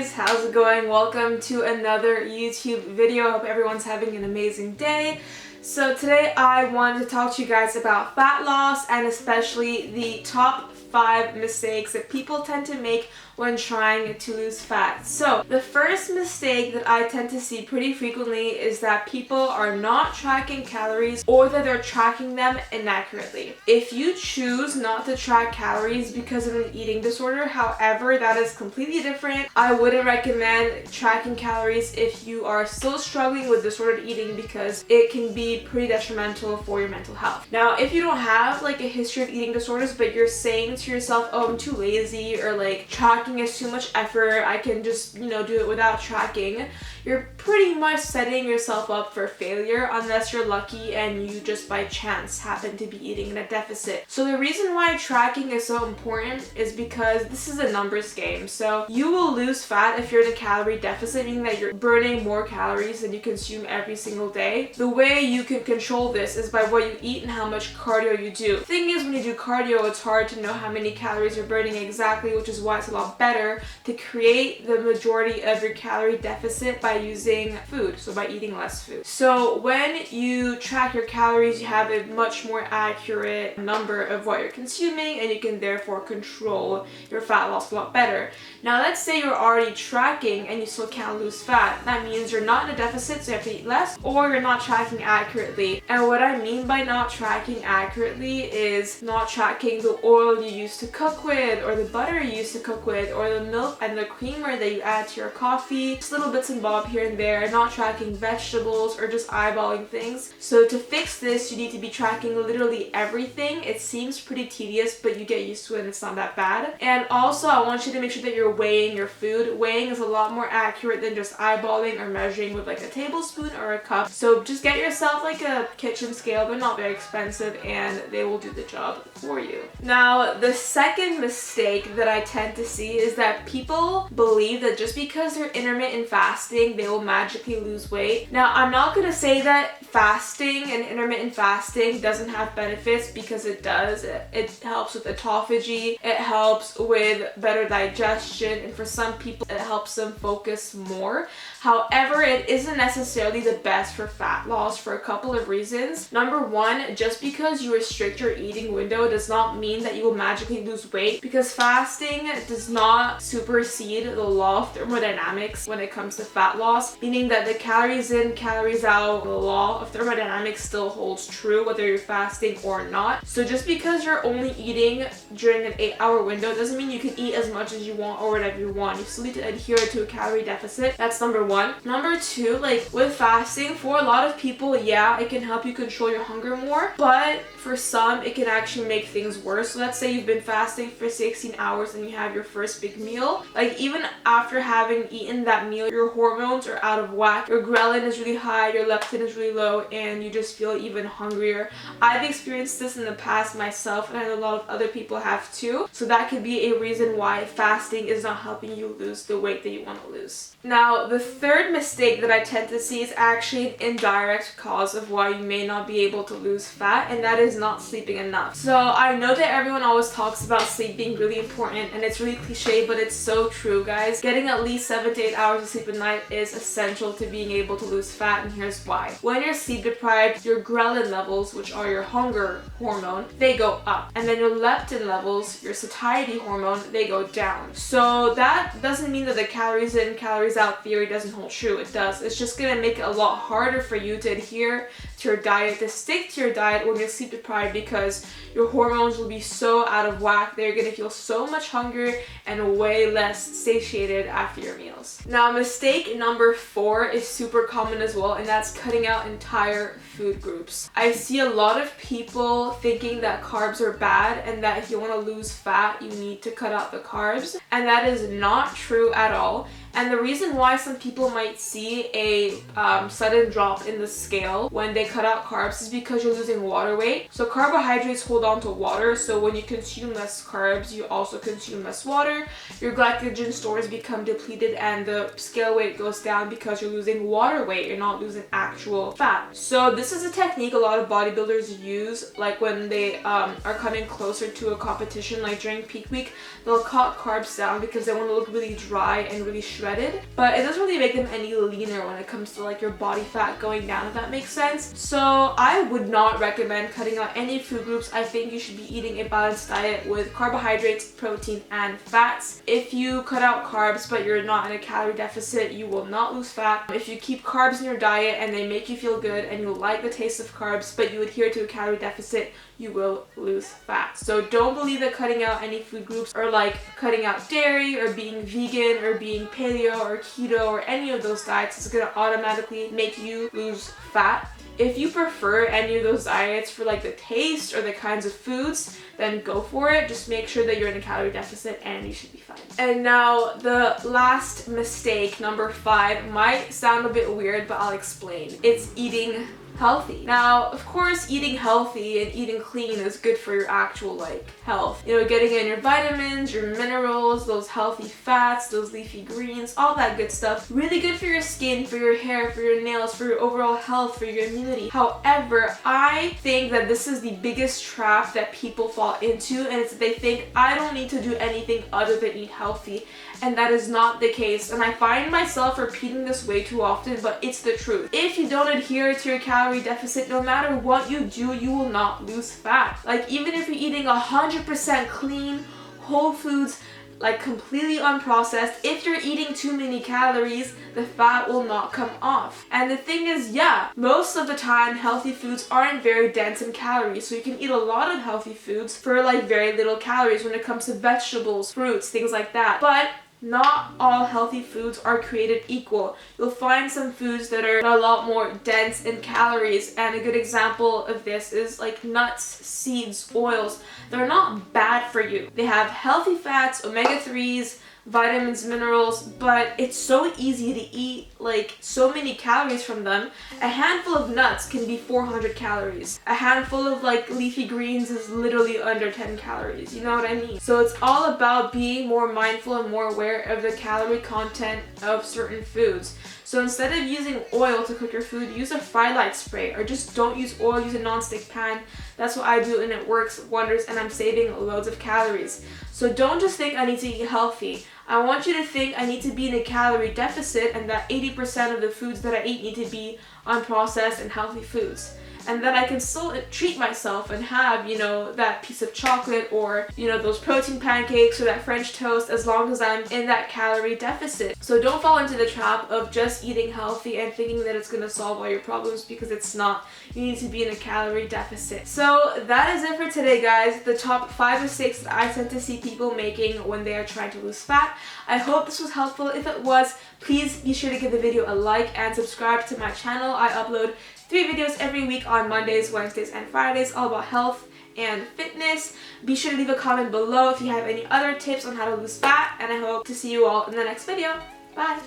guys, how's it going? Welcome to another YouTube video. I hope everyone's having an amazing day. So today I wanted to talk to you guys about fat loss and especially the top 5 mistakes that people tend to make when trying to lose fat. So the first mistake that I tend to see pretty frequently is that people are not tracking calories or that they're tracking them inaccurately. If you choose not to track calories because of an eating disorder, however, that is completely different. I wouldn't recommend tracking calories if you are still struggling with disordered eating because it can be pretty detrimental for your mental health. Now, if you don't have like a history of eating disorders, but you're saying to yourself, oh, I'm too lazy, or like tracking is too much effort, I can just, do it without tracking, you're pretty much setting yourself up for failure unless you're lucky and you just by chance happen to be eating in a deficit. So the reason why tracking is so important is because this is a numbers game. So you will lose fat if you're in a calorie deficit, meaning that you're burning more calories than you consume every single day. The way you can control this is by what you eat and how much cardio you do. The thing is, when you do cardio, it's hard to know how many calories you're burning exactly, which is why it's a lot better to create the majority of your calorie deficit by using food, so by eating less food. So when you track your calories, you have a much more accurate number of what you're consuming and you can therefore control your fat loss a lot better. Now let's say you're already tracking and you still can't lose fat. That means you're not in a deficit, so you have to eat less, or you're not tracking accurately. And what I mean by not tracking accurately is not tracking the oil you used to cook with, or the butter you used to cook with, or the milk and the creamer that you add to your coffee, just little bits and bobs here and there, not tracking vegetables or just eyeballing things. So to fix this, you need to be tracking literally everything. It seems pretty tedious, but you get used to it and it's not that bad. And also, I want you to make sure that you're weighing your food. Weighing is a lot more accurate than just eyeballing or measuring with like a tablespoon or a cup. So just get yourself like a kitchen scale. They're not very expensive and they will do the job for you. Now, the second mistake that I tend to see is that people believe that just because they're intermittent fasting, they will magically lose weight. Now, I'm not going to say that fasting and intermittent fasting doesn't have benefits, because it does. It helps with autophagy, it helps with better digestion, and for some people it helps them focus more. However, it isn't necessarily the best for fat loss for a couple of reasons. Number one, just because you restrict your eating window does not mean that you will magically lose weight, because fasting does not supersede the law of thermodynamics when it comes to fat loss, meaning that the calories in, calories out, the law of thermodynamics still holds true whether you're fasting or not. So just because you're only eating during an 8-hour window doesn't mean you can eat as much as you want or whatever you want. You still need to adhere to a calorie deficit. That's number one. Number two, like with fasting, for a lot of people, yeah, it can help you control your hunger more, but for some, it can actually make things worse. So let's say you've been fasting for 16 hours and you have your first big meal. Like even after having eaten that meal, your hormones are out of whack. Your ghrelin is really high, your leptin is really low, and you just feel even hungrier. I've experienced this in the past myself, and I know a lot of other people have too. So that could be a reason why fasting is not helping you lose the weight that you want to lose. Now, the third mistake that I tend to see is actually an indirect cause of why you may not be able to lose fat, and that is not sleeping enough. So I know that everyone always talks about sleep being really important, and it's really cliche, but it's so true, guys. Getting at least 7 to 8 hours of sleep a night is essential to being able to lose fat, and here's why. When you're sleep deprived, your ghrelin levels, which are your hunger hormone, they go up, and then your leptin levels, your satiety hormone, they go down. So that doesn't mean that the calories in, calories out theory doesn't hold true. It does. It's just gonna make it a lot harder for you to adhere to your diet, to stick to your diet when you're sleep deprived, because your hormones will be so out of whack. They're gonna feel so much hunger and way less satiated after your meals. Now, mistake number 4 is super common as well, and that's cutting out entire food groups. I see a lot of people thinking that carbs are bad and that if you want to lose fat, you need to cut out the carbs, and that is not true at all. And the reason why some people might see a sudden drop in the scale when they cut out carbs is because you're losing water weight. So carbohydrates hold on to water, so when you consume less carbs, you also consume less water. Your glycogen stores become depleted and the scale weight goes down because you're losing water weight. You're not losing actual fat. So this is a technique a lot of bodybuilders use, like when they are coming closer to a competition, like during peak week, they'll cut carbs down because they want to look really dry and really short shredded, but it doesn't really make them any leaner when it comes to like your body fat going down, if that makes sense. So I would not recommend cutting out any food groups. I think you should be eating a balanced diet with carbohydrates, protein, and fats. If you cut out carbs but you're not in a calorie deficit, you will not lose fat. If you keep carbs in your diet and they make you feel good and you like the taste of carbs but you adhere to a calorie deficit, you will lose fat. So don't believe that cutting out any food groups or like cutting out dairy or being vegan or being paleo or keto or any of those diets is going to automatically make you lose fat. If you prefer any of those diets for like the taste or the kinds of foods, then go for it. Just make sure that you're in a calorie deficit and you should be fine. And now the last mistake, number 5, might sound a bit weird, but I'll explain. It's eating healthy. Now, of course, eating healthy and eating clean is good for your actual like health. You know, getting in your vitamins, your minerals, those healthy fats, those leafy greens, all that good stuff. Really good for your skin, for your hair, for your nails, for your overall health, for your immunity. However, I think that this is the biggest trap that people fall into, and it's that they think I don't need to do anything other than eat healthy. And that is not the case. And I find myself repeating this way too often, but it's the truth. If you don't adhere to your calorie deficit, no matter what you do, you will not lose fat. Like even if you're eating 100% clean, whole foods, like completely unprocessed, if you're eating too many calories, the fat will not come off. And the thing is, yeah, most of the time healthy foods aren't very dense in calories, so you can eat a lot of healthy foods for like very little calories when it comes to vegetables, fruits, things like that. But not all healthy foods are created equal. You'll find some foods that are a lot more dense in calories, and a good example of this is like nuts, seeds, oils. They're not bad for you. They have healthy fats, omega-3s, vitamins, minerals, but it's so easy to eat like so many calories from them. A handful of nuts can be 400 calories. A handful of like leafy greens is literally under 10 calories. You know what I mean? So it's all about being more mindful and more aware of the calorie content of certain foods. So instead of using oil to cook your food, use a fry light spray, or just don't use oil, use a non-stick pan. That's what I do and it works wonders, and I'm saving loads of calories. So don't just think I need to eat healthy. I want you to think I need to be in a calorie deficit and that 80% of the foods that I eat need to be unprocessed and healthy foods. And that I can still treat myself and have, you know, that piece of chocolate or, you know, those protein pancakes or that French toast as long as I'm in that calorie deficit. So don't fall into the trap of just eating healthy and thinking that it's going to solve all your problems, because it's not. You need to be in a calorie deficit. So that is it for today, guys. The top 5 mistakes that I tend to see people making when they are trying to lose fat. I hope this was helpful. If it was, please be sure to give the video a like and subscribe to my channel. I upload 3 videos every week on Mondays, Wednesdays, and Fridays, all about health and fitness. Be sure to leave a comment below if you have any other tips on how to lose fat, and I hope to see you all in the next video. Bye!